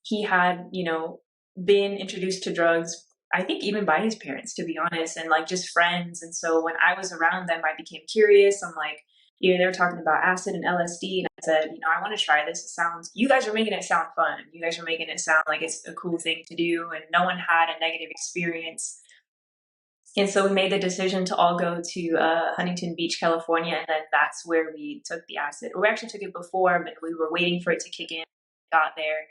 he had, been introduced to drugs, I think even by his parents, to be honest, and like just friends. And so when I was around them, I became curious. I'm like, they were talking about acid and LSD, and I said, I want to try this. You guys are making it sound fun. You guys are making it sound like it's a cool thing to do, and no one had a negative experience. And so we made the decision to all go to Huntington Beach, California, and then that's where we took the acid. We actually took it before, but we were waiting for it to kick in. Got there,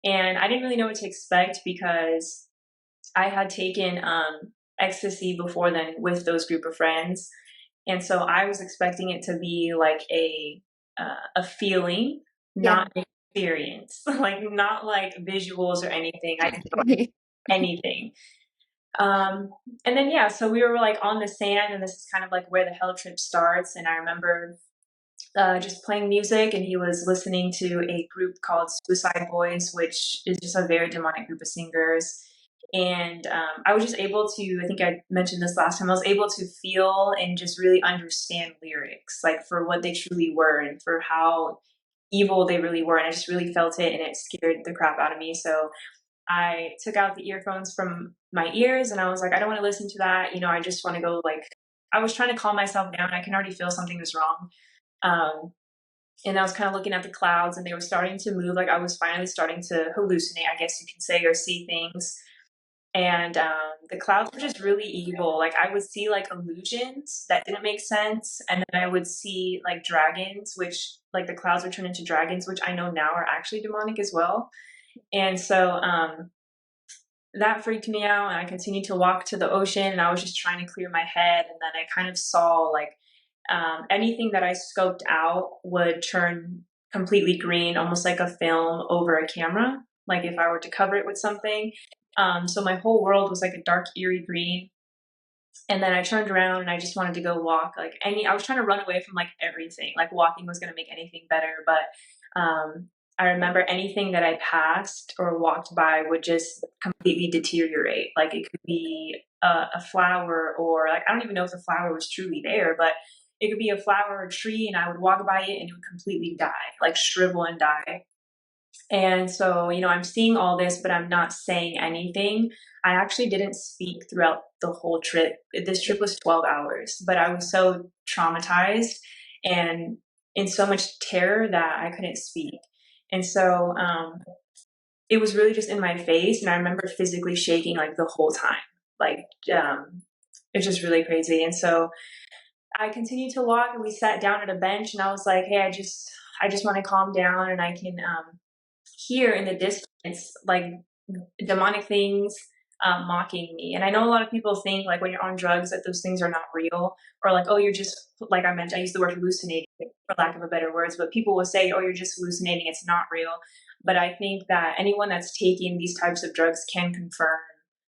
and I didn't really know what to expect because I had taken ecstasy before then with those group of friends, and so I was expecting it to be like a feeling, not an experience, like not like visuals or anything. I didn't know anything. And then, so we were like on the sand, and this is kind of like where the hell trip starts. And I remember just playing music, and he was listening to a group called Suicide Boys, which is just a very demonic group of singers. And I was just able to, I think I mentioned this last time, I was able to feel and just really understand lyrics, like for what they truly were and for how evil they really were. And I just really felt it, and it scared the crap out of me. So I took out the earphones from my ears, and I was like, I don't want to listen to that. I just want to go, like, I was trying to calm myself down. I can already feel something was wrong. And I was kind of looking at the clouds, and they were starting to move. Like I was finally starting to hallucinate, I guess you can say, or see things. And the clouds were just really evil. Like I would see like illusions that didn't make sense. And then I would see like dragons, which like the clouds would turn into dragons, which I know now are actually demonic as well. And so that freaked me out, and I continued to walk to the ocean, and I was just trying to clear my head. And then I kind of saw like anything that I scoped out would turn completely green, almost like a film over a camera, like if I were to cover it with something. So my whole world was like a dark, eerie green. And then I turned around and I just wanted to go walk. I was trying to run away from like everything. Like walking was going to make anything better. But I remember anything that I passed or walked by would just completely deteriorate. Like it could be a flower, or like, I don't even know if the flower was truly there, but it could be a flower or a tree, and I would walk by it and it would completely die, like shrivel and die. And so, I'm seeing all this, but I'm not saying anything. I actually didn't speak throughout the whole trip. This trip was 12 hours, but I was so traumatized and in so much terror that I couldn't speak. And so it was really just in my face. And I remember physically shaking like the whole time. Like it's just really crazy. And so I continued to walk, and we sat down at a bench, and I was like, hey, I just want to calm down, and I can hear in the distance like demonic things mocking me. And I know a lot of people think like when you're on drugs that those things are not real, or like, oh, you're just, like I mentioned, I used the word hallucinating for lack of a better words, but people will say, oh, you're just hallucinating, it's not real. But I think that anyone that's taking these types of drugs can confirm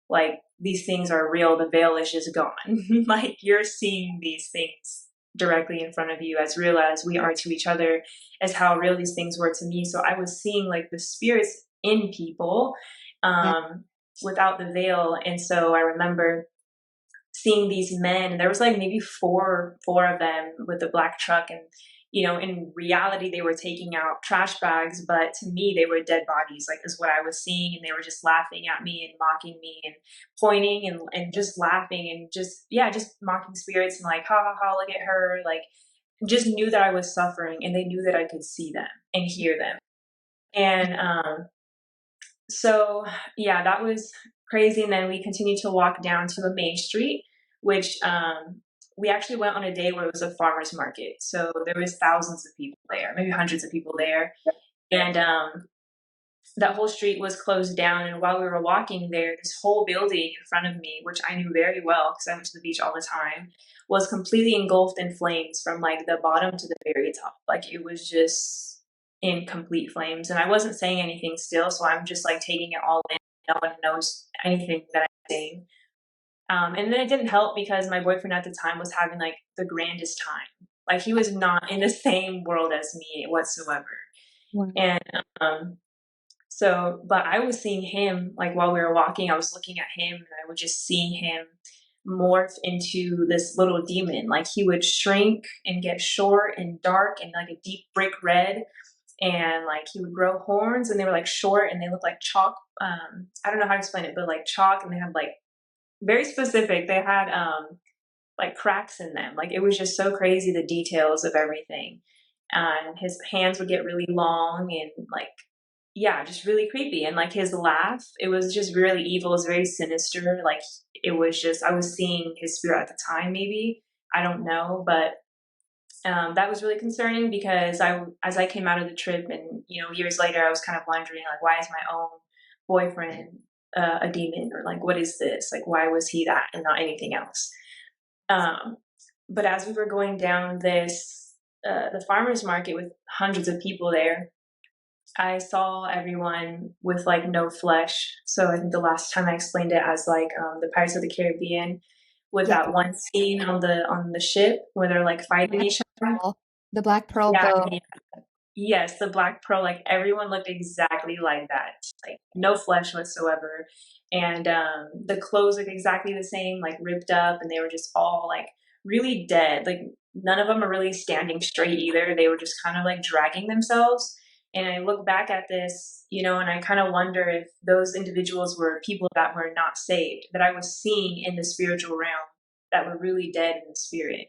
like these things are real. The veil is just gone. Like you're seeing these things directly in front of you, as real as we are to each other, as how real these things were to me. So I was seeing like the spirits in people without the veil. And so I remember seeing these men, and there was like maybe four of them with the black truck, and in reality they were taking out trash bags, but to me they were dead bodies, like is what I was seeing. And they were just laughing at me and mocking me and pointing and just laughing and just mocking spirits and like, ha ha ha, look at her, like just knew that I was suffering, and they knew that I could see them and hear them. And so that was crazy. And then we continued to walk down to a main street, which we actually went on a day where it was a farmer's market. So there was thousands of people there, maybe hundreds of people there. And that whole street was closed down. And while we were walking there, this whole building in front of me, which I knew very well because I went to the beach all the time, was completely engulfed in flames from like the bottom to the very top. Like it was just in complete flames. And I wasn't saying anything still. So I'm just like taking it all in. No one knows anything that I'm saying. And then it didn't help because my boyfriend at the time was having like the grandest time. Like he was not in the same world as me whatsoever. Wow. And but I was seeing him, like while we were walking, I was looking at him, and I was just seeing him morph into this little demon. Like he would shrink and get short and dark and like a deep brick red. and like he would grow horns, and they were like short and they looked like chalk. I don't know how to explain it, but like chalk, and they had like very specific. They had like cracks in them. Like it was just so crazy, the details of everything. And his hands would get really long and like, yeah, just really creepy. And like his laugh, it was just really evil. It was very sinister. Like it was just, I was seeing his spirit at the time, maybe. I don't know. But that was really concerning because as I came out of the trip and, you know, years later, I was kind of wondering, like, why is my own boyfriend a demon? Or like, what is this? Like, why was he that and not anything else? Um, but as we were going down the farmer's market with hundreds of people there, I saw everyone with like no flesh. So I think the last time I explained it as like the Pirates of the Caribbean with Yeah. that one scene on the ship where they're like fighting Black each other. Pearl. The Black Pearl Yeah, boat. yeah. Yes, the Black Pearl, like everyone looked exactly like that. Like no flesh whatsoever. And the clothes looked exactly the same, like ripped up, and they were just all like really dead. Like none of them are really standing straight either. They were just kind of like dragging themselves. And I look back at this, you know, and I kind of wonder if those individuals were people that were not saved, that I was seeing in the spiritual realm, that were really dead in the spirit.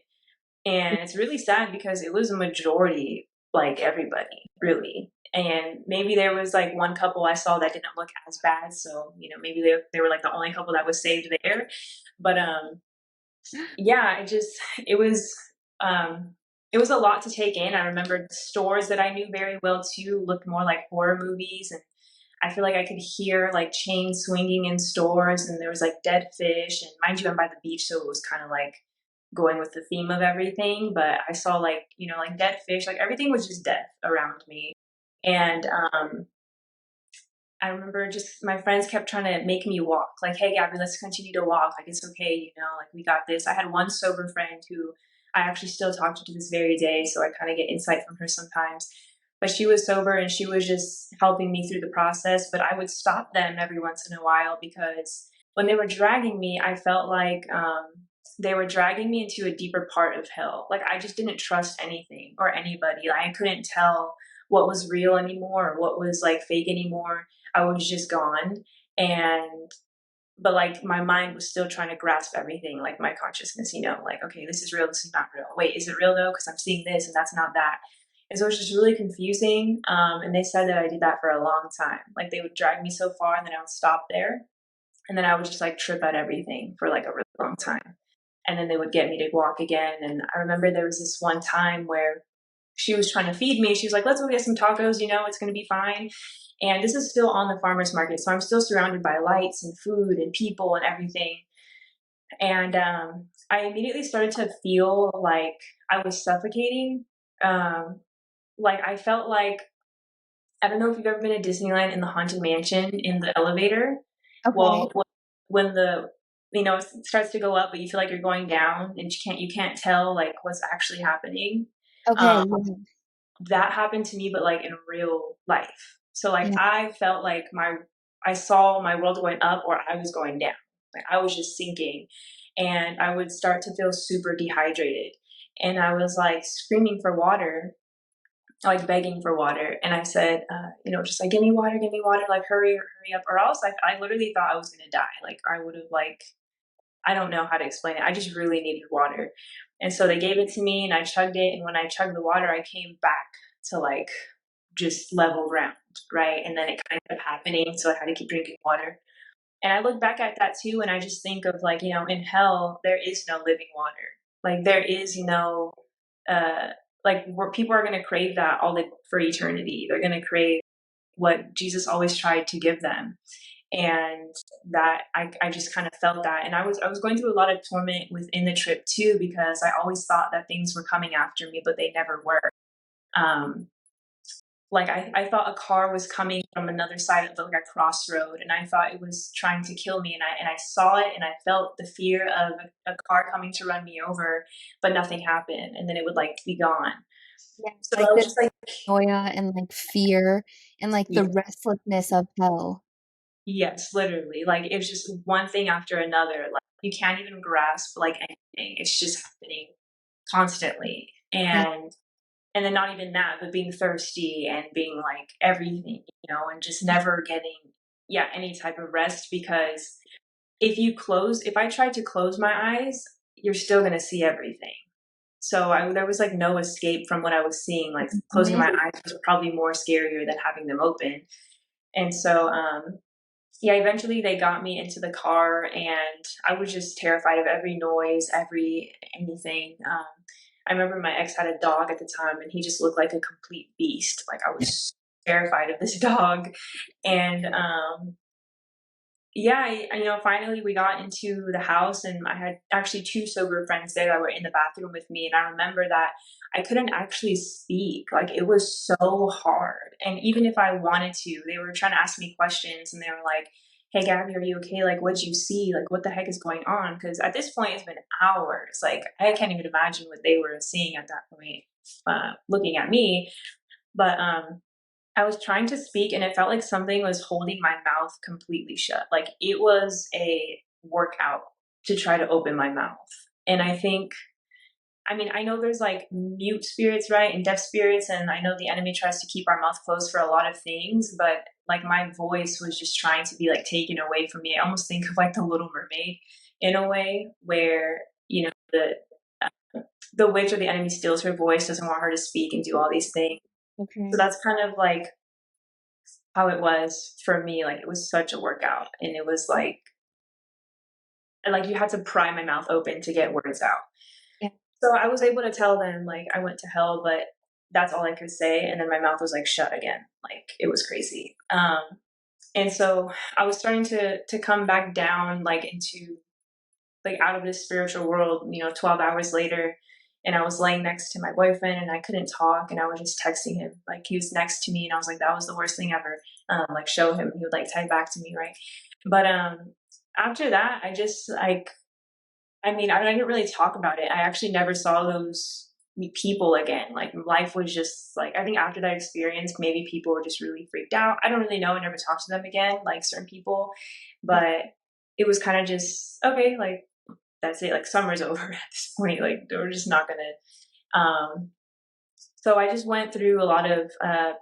And it's really sad because it was a majority, like everybody, really. And maybe there was like one couple I saw that didn't look as bad. So, you know, maybe they were like the only couple that was saved there. But yeah, it was it was a lot to take in. I remember stores that I knew very well too looked more like horror movies, and I feel like I could hear like chains swinging in stores, and there was like dead fish. And mind you, I'm by the beach, so it was kind of like going with the theme of everything. But I saw like, you know, like dead fish, like everything was just death around me. And I remember just my friends kept trying to make me walk. Like, hey, Gabby, let's continue to walk. Like, it's okay, you know, like we got this. I had one sober friend who I actually still talk to this very day. So I kind of get insight from her sometimes. But she was sober and she was just helping me through the process. But I would stop them every once in a while because when they were dragging me, I felt like they were dragging me into a deeper part of hell. Like, I just didn't trust anything or anybody. Like, I couldn't tell what was real anymore or what was like fake anymore. I was just gone. And but like my mind was still trying to grasp everything, like my consciousness, you know, like, okay, this is real, this is not real. Wait, is it real though? Because I'm seeing this and that's not that. And so it was just really confusing. And they said that I did that for a long time. Like they would drag me so far and then I would stop there. And then I would just like trip at everything for like a really long time. And then they would get me to walk again. And I remember there was this one time where she was trying to feed me. She was like, let's go get some tacos, you know, it's going to be fine. And this is still on the farmer's market. So I'm still surrounded by lights and food and people and everything. And I immediately started to feel like I was suffocating. Um, like I felt like, I don't know if you've ever been to Disneyland in the Haunted Mansion in the elevator. Okay. Well, when the, you know, it starts to go up, but you feel like you're going down and you can't tell like what's actually happening. Okay. Um, that happened to me, but like in real life. So like Yeah. I felt like I saw my world going up or I was going down. Like I was just sinking, and I would start to feel super dehydrated, and I was like screaming for water, like begging for water. And I said, you know, just like give me water, like hurry up, or else I literally thought I was gonna die. Like I would have like, I don't know how to explain it. I just really needed water. And so they gave it to me and I chugged it. And when I chugged the water, I came back to like just level ground, right? And then it kind of kept happening. So I had to keep drinking water. And I look back at that too. And I just think of like, you know, in hell, there is no living water. Like there is no, uh, like where people are going to crave that all the, for eternity. They're going to crave what Jesus always tried to give them. And that I just kind of felt that. And I was going through a lot of torment within the trip too, because I always thought that things were coming after me, but they never were. Um, like I thought a car was coming from another side of like a crossroad, and I thought it was trying to kill me, and I saw it and I felt the fear of a car coming to run me over, but nothing happened, and then it would like be gone. Yeah. So Like I was the just like, paranoia and like fear and like the yeah, restlessness of hell. yes, literally. Like it's just one thing after another. Like you can't even grasp like anything. It's just happening constantly. Yeah. And And then not even that, but being thirsty and being like everything, and just never getting, yeah, any type of rest. Because if I tried to close my eyes, you're still going to see everything. So there was like no escape from what I was seeing. Like closing Mhm. my eyes was probably more scarier than having them open. And so, yeah, eventually they got me into the car, and I was just terrified of every noise, anything. I remember my ex had a dog at the time, and he just looked like a complete beast. Like I was terrified of this dog. And yeah, finally we got into the house, and I had actually two sober friends there that were in the bathroom with me. And I remember that I couldn't actually speak. Like it was so hard. And even if I wanted to, they were trying to ask me questions, and they were like, "Hey, Gabby, are you okay? Like, what'd you see? Like, what the heck is going on?" Because at this point, it's been hours. Like, I can't even imagine what they were seeing at that point, looking at me. But I was trying to speak, and it felt like something was holding my mouth completely shut. Like it was a workout to try to open my mouth. And I mean, I know there's like mute spirits, right? And deaf spirits. And I know the enemy tries to keep our mouth closed for a lot of things, but like my voice was just trying to be like taken away from me. I almost think of like the Little Mermaid in a way where, the witch or the enemy steals her voice, doesn't want her to speak and do all these things. So Okay. that's kind of like how it was for me. Like it was such a workout, and it was like you had to pry my mouth open to get words out. Yeah. So I was able to tell them like I went to hell, but that's all I could say. And then my mouth was like shut again. Like it was crazy. And so I was starting to come back down, like into like out of this spiritual world, 12 hours later. And I was laying next to my boyfriend, and I couldn't talk, and I was just texting him. Like he was next to me, and I was like, that was the worst thing ever. Like show him, he would like type back to me, right? But after that, I just like, I mean, I didn't really talk about it. I actually never saw those people again. Like life was just like, I think after that experience, maybe people were just really freaked out. I don't really know. I never talked to them again, like certain people, Yeah. but it was kind of just okay. Like that's it. Like summer's over at this point. Like we're just not gonna. So I just went through a lot of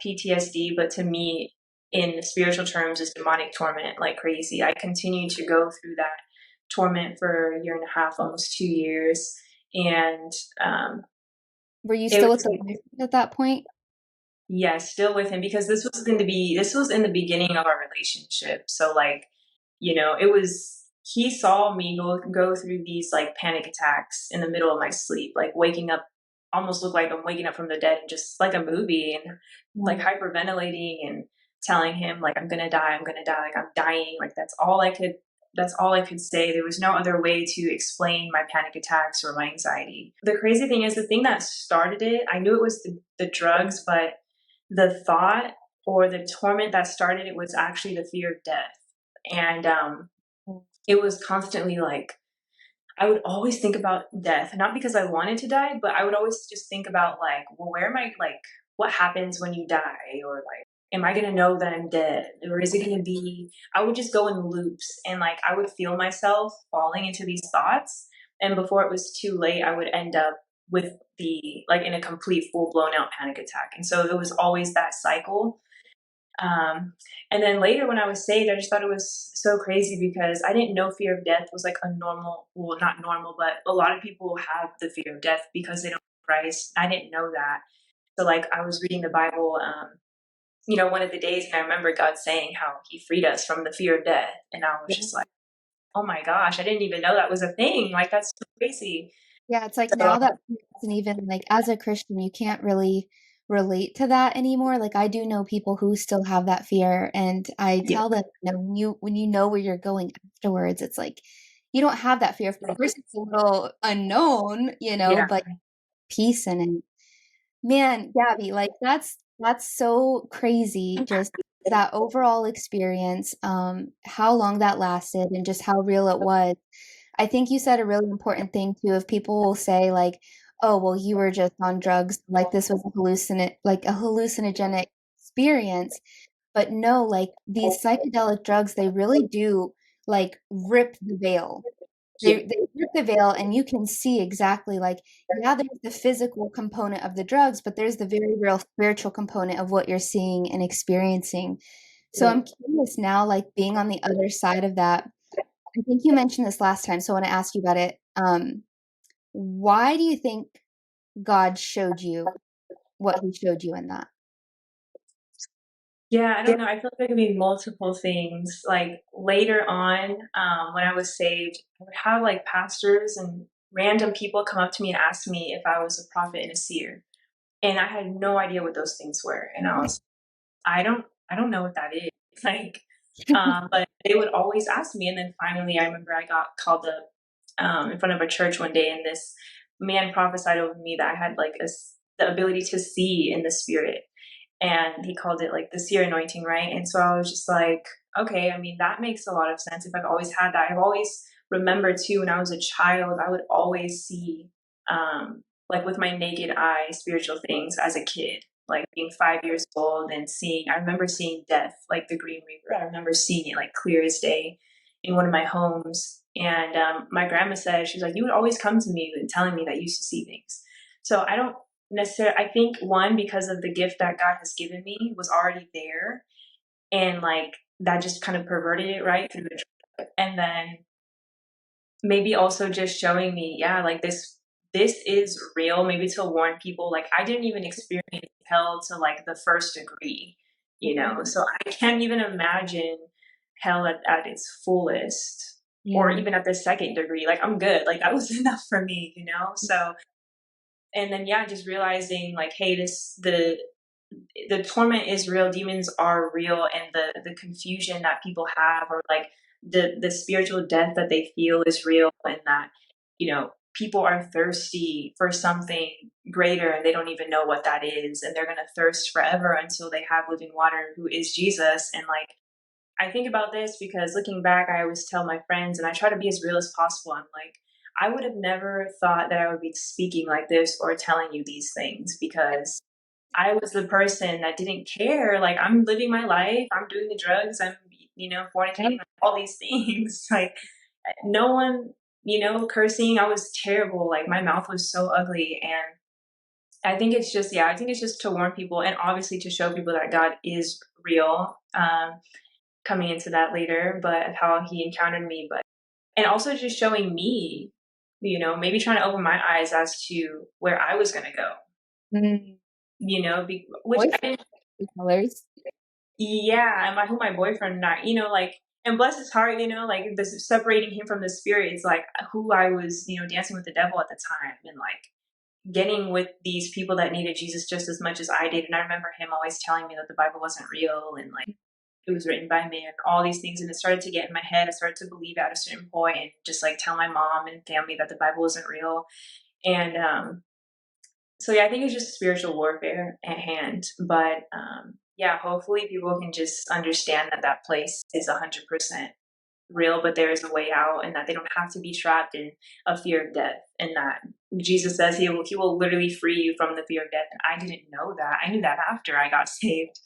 PTSD, but to me, in spiritual terms, is demonic torment like crazy. I continued to go through that torment for a year and a half, almost 2 years, and um, Were you it still with was the boyfriend at that point? yeah, still with him because this was in the beginning of our relationship. So like, it was he saw me go through these like panic attacks in the middle of my sleep, like waking up almost look like I'm waking up from the dead, just like a movie, and like Mm. hyperventilating and telling him like I'm gonna die, like I'm dying. Like that's all I could say. There was no other way to explain my panic attacks or my anxiety. The crazy thing is the thing that started it, I knew it was the drugs, but the thought or the torment that started it was actually the fear of death. And it was constantly like, I would always think about death, not because I wanted to die, but I would always just think about like, well, where am I? Like, what happens when you die? Or like, am I going to know that I'm dead? Or is it going to be, I would just go in loops, and like, I would feel myself falling into these thoughts. And before it was too late, I would end up with like in a complete full blown out panic attack. And so it was always that cycle. Um, and then later when I was saved, I just thought it was so crazy because I didn't know fear of death was like a normal, well, not normal, but a lot of people have the fear of death because they don't know Christ. I didn't know that. So like I was reading the Bible, one of the days, and I remember God saying how he freed us from the fear of death. And I was just like, oh my gosh, I didn't even know that was a thing. Like that's so crazy. Yeah, it's like So now that isn't even like as a Christian, you can't really relate to that anymore. Like I do know people who still have that fear, and I yeah, tell them, when you know where you're going afterwards, it's like you don't have that fear. Of course, it's a little unknown, yeah. but peace in it. Man, Gabby, like that's so crazy. Just that overall experience, how long that lasted, and just how real it was. I think you said a really important thing too. If people will say like, "Oh, well, you were just on drugs, like this was a hallucinogenic experience," but no, like these psychedelic drugs, they really do like rip the veil. Yeah. They rip the veil and you can see exactly like, yeah, there's the physical component of the drugs, but there's the very real spiritual component of what you're seeing and experiencing. So Yeah. I'm curious now, like being on the other side of that. I think you mentioned this last time, so I want to ask you about it. Why do you think God showed you what he showed you in that? Yeah, I don't know. I feel like there could be multiple things. Like later on, when I was saved, I would have like pastors and random people come up to me and ask me if I was a prophet and a seer. And I had no idea what those things were. And I was, I don't know what that is. Like, but they would always ask me. And then finally, I remember I got called up in front of a church one day, and this man prophesied over me that I had like the ability to see in the spirit, and he called it like the seer anointing, right? And so I was just like, okay, I mean, that makes a lot of sense if I've always had that. I've always remembered too, when I was a child, I would always see, like with my naked eye, spiritual things as a kid, like being 5 years old and seeing, I remember seeing death, like the Green Reaper. I remember seeing it like clear as day in one of my homes. And my grandma said, she's like, you would always come to me and telling me that you used to see things. So I don't necessarily, I think one, because of the gift that God has given me was already there, and like that just kind of perverted it right through the drug. And then maybe also just showing me, yeah, like this is real, maybe to warn people. Like I didn't even experience hell to like the first degree, you know, so I can't even imagine hell at its fullest, or Yeah. even at the second degree. Like I'm good, like that was enough for me, you know. So and then yeah, just realizing like, hey, this the torment is real, demons are real, and the confusion that people have, or like the spiritual death that they feel is real, and that, you know, people are thirsty for something greater and they don't even know what that is, and they're going to thirst forever until they have living water, who is Jesus. And like I think about this because looking back, I always tell my friends, and I try to be as real as possible. I'm like, I would have never thought that I would be speaking like this or telling you these things, because I was the person that didn't care. Like I'm living my life, I'm doing the drugs, I'm, you know, fornicating, all these things. Like no one, you know, cursing. I was terrible. Like my mouth was so ugly. And I think it's just, yeah, I think it's just to warn people, and obviously to show people that God is real. Coming into that later, but how he encountered me, but and also just showing me, you know, maybe trying to open my eyes as to where I was going to go, Mm. you know, which I Boyfriend didn't. colors. Yeah, and who my boyfriend not, you know, like, and bless his heart, you know, like this separating him from the spirit is like who I was, you know, dancing with the devil at the time, and like getting with these people that needed Jesus just as much as I did. And I remember him always telling me that the Bible wasn't real, and like it was written by man, all these things. And it started to get in my head. I started to believe at a certain point, and just like tell my mom and family that the Bible wasn't real. And so yeah, I think it's just spiritual warfare at hand. But yeah, hopefully people can just understand that that place is 100% real, but there is a way out, and that they don't have to be trapped in a fear of death. And that Jesus says he will literally free you from the fear of death. And I didn't know that. I knew that after I got saved.